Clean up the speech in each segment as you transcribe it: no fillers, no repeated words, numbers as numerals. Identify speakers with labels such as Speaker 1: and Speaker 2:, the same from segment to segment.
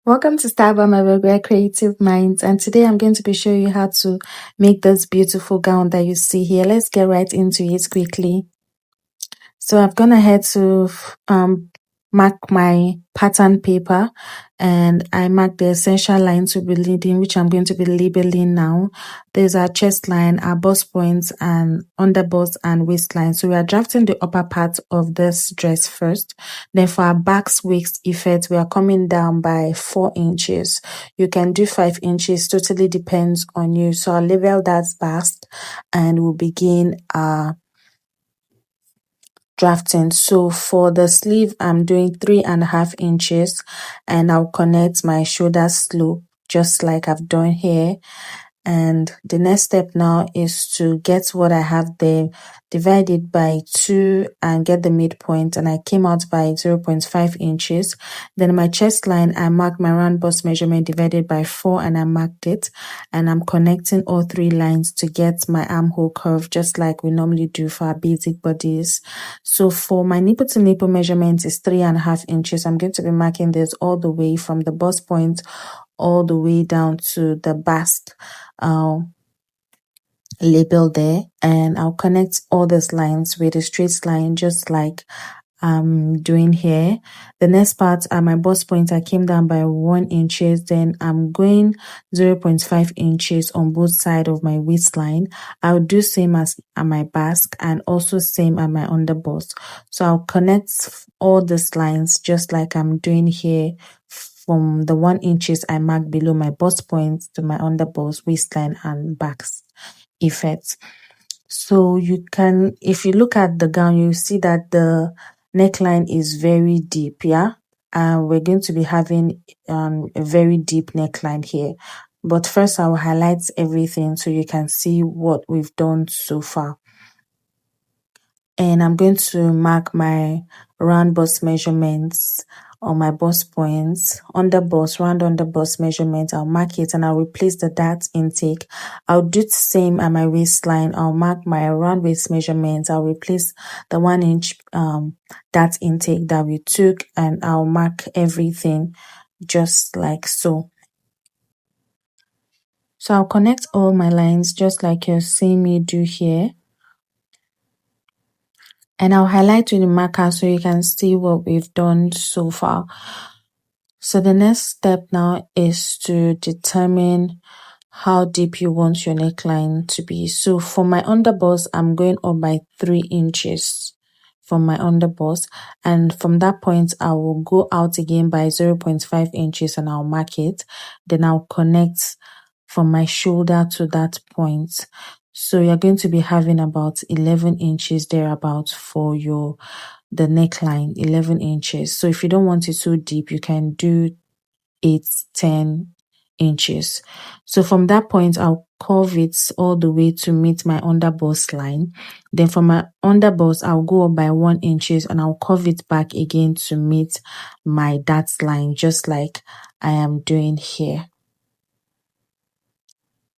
Speaker 1: Welcome to Style by My Regular Creative Minds, and today I'm going to be showing you how to make this beautiful gown that you see here. Let's get right into it quickly. So I've gone ahead to mark my pattern paper, and I marked the essential lines to be leading, which I'm going to be labeling now. There's our chest line, our bust points, and underbust and waistline. So we are drafting the upper part of this dress first. Then for our Basque waist effect, we are coming down by 4 inches. You can do 5 inches, totally depends on you. So I'll label that Basque, and we'll begin our drafting. So for the sleeve, I'm doing 3.5 inches, and I'll connect my shoulder slope just like I've done here. And the next step now is to get what I have there, divide it by 2 and get the midpoint, and I came out by 0.5 inches. Then my chest line, I marked my round bust measurement divided by 4 and I marked it, and I'm connecting all 3 lines to get my armhole curve just like we normally do for our basic bodies. So for my nipple to nipple measurement is 3.5 inches. I'm going to be marking this all the way from the bust point all the way down to the bust label there, and I'll connect all these lines with a straight line just like I'm doing here. The next part at my bust point, I came down by 1 inches. Then I'm going 0.5 inches on both sides of my waistline. I'll do same as at my basque and also same at my underbust. So I'll connect all these lines just like I'm doing here from the 1 inches I marked below my bust point to my underbust, waistline, and back effects. So you can, if you look at the gown, you see that the neckline is very deep, yeah? And we're going to be having a very deep neckline here. But first, I will highlight everything so you can see what we've done so far. And I'm going to mark my round bust measurements on my bust points. Under bust, round under bust measurement, I'll mark it and I'll replace the dart intake. I'll do the same at my waistline. I'll mark my round waist measurements. I'll replace the 1 inch dart intake that we took, and I'll mark everything just like so. So I'll connect all my lines just like you're seeing me do here. And I'll highlight with the marker so you can see what we've done so far. So the next step now is to determine how deep you want your neckline to be. So for my underbust, I'm going up by 3 inches from my underbust. And from that point, I will go out again by 0.5 inches and I'll mark it. Then I'll connect from my shoulder to that point. So you're going to be having about 11 inches thereabout for the neckline, 11 inches. So if you don't want it so deep, you can do 8, 10 inches. So from that point, I'll curve it all the way to meet my underbust line. Then from my underbust, I'll go up by 1 inches and I'll curve it back again to meet my dart line, just like I am doing here.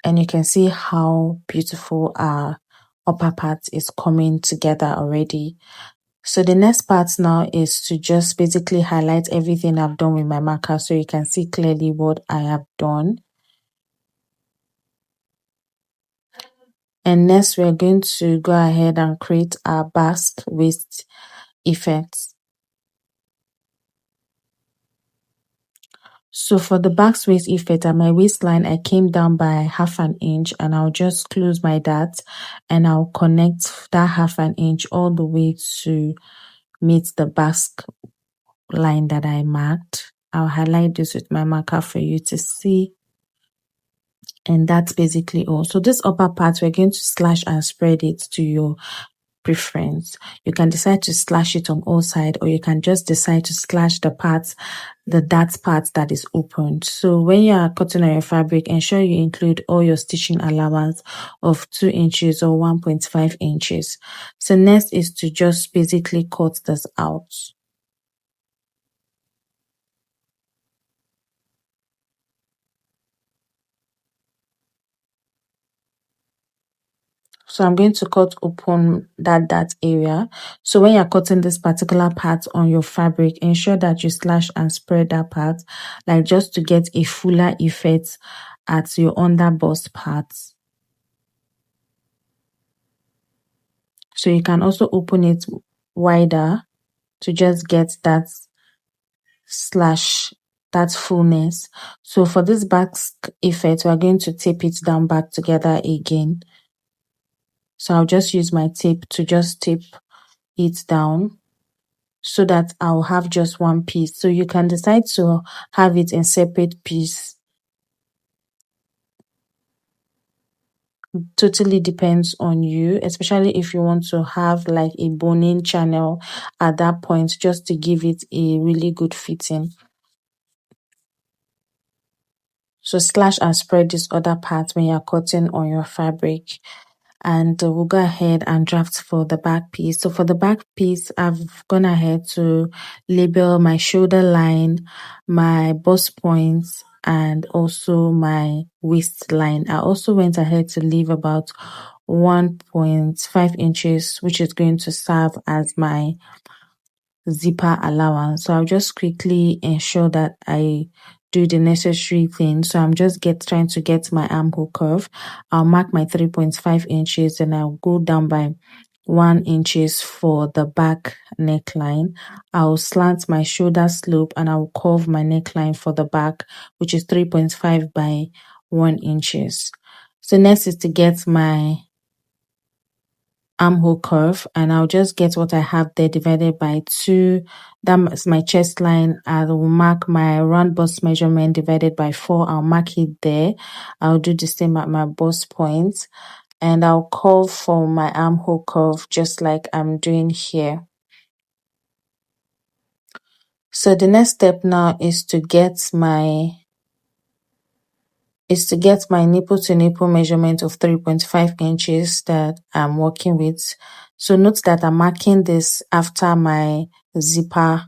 Speaker 1: And you can see how beautiful our upper part is coming together already. So the next part now is to just basically highlight everything I've done with my marker so you can see clearly what I have done. And next we're going to go ahead and create our basque waist effect. So for the basque waist effect at my waistline, I came down by 1/2 inch and I'll just close my dart and I'll connect that 1/2 inch all the way to meet the basque line that I marked. I'll highlight this with my marker for you to see. And that's basically all. So this upper part, we're going to slash and spread it to your preference. You can decide to slash it on all sides, or you can just decide to slash the dart part that is opened. So when you are cutting on your fabric, ensure you include all your stitching allowance of 2 inches or 1.5 inches. So next is to just basically cut this out. So I'm going to cut open that area. So when you're cutting this particular part on your fabric, ensure that you slash and spread that part, like just to get a fuller effect at your under bust part. So you can also open it wider to just get that slash, that fullness. So for this basque effect, we're going to tape it down back together again. So I'll just use my tape to just tape it down so that I'll have just one piece. So you can decide to have it in separate piece. Totally depends on you, especially if you want to have like a boning channel at that point, just to give it a really good fitting. So slash and spread this other part when you're cutting on your fabric. And we'll go ahead and draft for the back piece. So for the back piece, I've gone ahead to label my shoulder line, my bust points, and also my waistline. I also went ahead to leave about 1.5 inches, which is going to serve as my zipper allowance. So I'll just quickly ensure that I do the necessary things. So I'm just trying to get my armhole curve. I'll mark my 3.5 inches and I'll go down by 1 inches for the back neckline. I'll slant my shoulder slope and I'll curve my neckline for the back, which is 3.5 by 1 inches. So next is to get my armhole curve, and I'll just get what I have there divided by 2. That's my chest line. I will mark my round bust measurement divided by 4. I'll mark it there. I'll do the same at my bust point, and I'll curve for my armhole curve just like I'm doing here. So the next step now is to get my nipple to nipple measurement of 3.5 inches that I'm working with. So note that I'm marking this after my zipper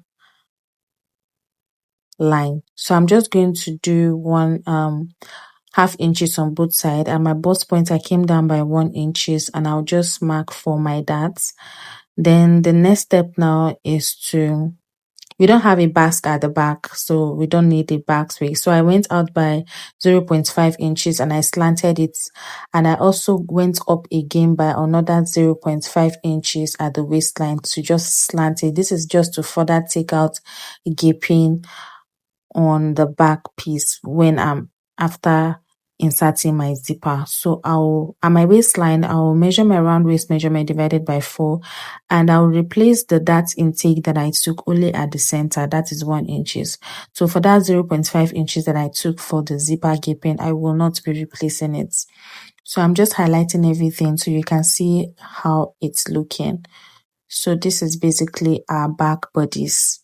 Speaker 1: line. So I'm just going to do 1.5 inches on both sides. At my bust point, I came down by 1 inches, and I'll just mark for my darts. Then the next step now is we don't have a basque at the back, so we don't need a back waist. So I went out by 0.5 inches and I slanted it. And I also went up again by another 0.5 inches at the waistline to just slant it. This is just to further take out gaping on the back piece when I'm after inserting my zipper. So at my waistline, I'll measure my round waist measurement divided by 4, and I'll replace the dart intake that I took only at the center. That is 1 inches. So for that 0.5 inches that I took for the zipper gaping, I will not be replacing it. So I'm just highlighting everything so you can see how it's looking. So this is basically our back bodice.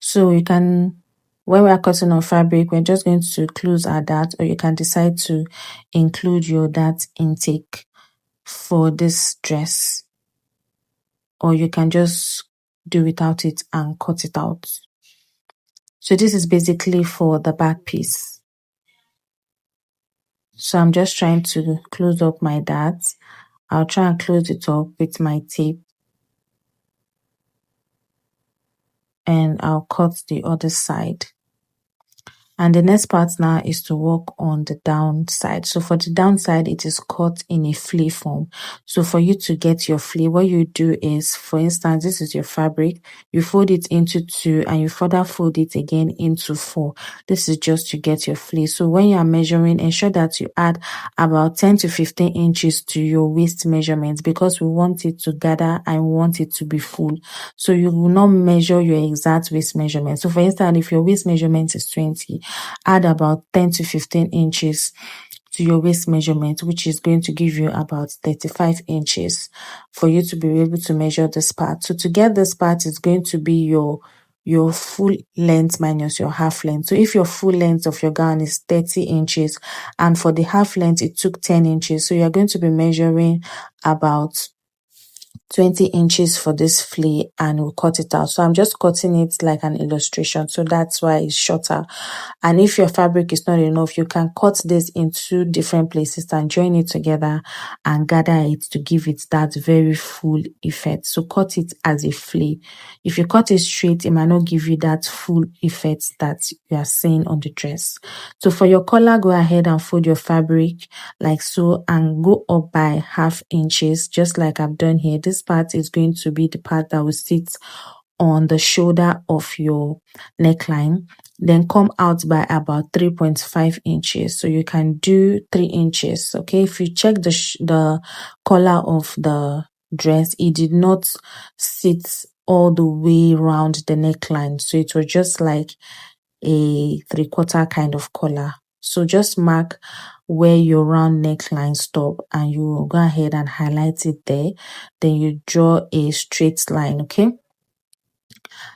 Speaker 1: So you can, when we are cutting on fabric, we're just going to close our dart, or you can decide to include your dart intake for this dress, or you can just do without it and cut it out. So this is basically for the back piece. So I'm just trying to close up my dart. I'll try and close it up with my tape, and I'll cut the other side. And the next part now is to work on the downside. So for the downside, it is cut in a flea form. So for you to get your flea, what you do is, for instance, this is your fabric. You fold it into 2 and you further fold it again into 4. This is just to get your flea. So when you are measuring, ensure that you add about 10 to 15 inches to your waist measurement, because we want it to gather and we want it to be full. So you will not measure your exact waist measurement. So for instance, if your waist measurement is 20, add about 10 to 15 inches to your waist measurement, which is going to give you about 35 inches for you to be able to measure this part. So to get this part is going to be your full length minus your half length. So if your full length of your gown is 30 inches and for the half length it took 10 inches, so you're going to be measuring about 20 inches for this flea and we'll cut it out. So I'm just cutting it like an illustration, so that's why it's shorter. And if your fabric is not enough, you can cut this in 2 different places and join it together and gather it to give it that very full effect. So cut it as a flea. If you cut it straight, it might not give you that full effect that you are seeing on the dress. So for your collar, go ahead and fold your fabric like so and go up by 1/2 inches, just like I've done here. This part is going to be the part that will sit on the shoulder of your neckline. Then come out by about 3.5 inches. So you can do 3 inches. Okay, if you check the collar of the dress, it did not sit all the way around the neckline, so it was just like a 3/4 kind of collar. So just mark where your round neckline stop and you go ahead and highlight it there. Then you draw a straight line. Okay,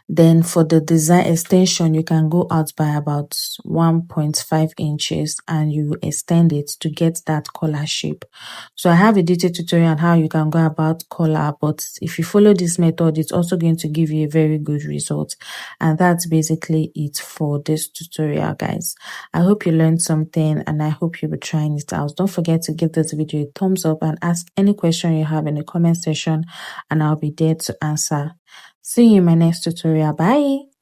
Speaker 1: then for the design extension, you can go out by about 1.5 inches and you extend it to get that collar shape. So I have a detailed tutorial on how you can go about collar, but if you follow this method, it's also going to give you a very good result. And that's basically it for this tutorial, guys. I hope you learned something and I hope you'll be trying it out. Don't forget to give this video a thumbs up and ask any question you have in the comment section and I'll be there to answer. See you in my next tutorial. Bye.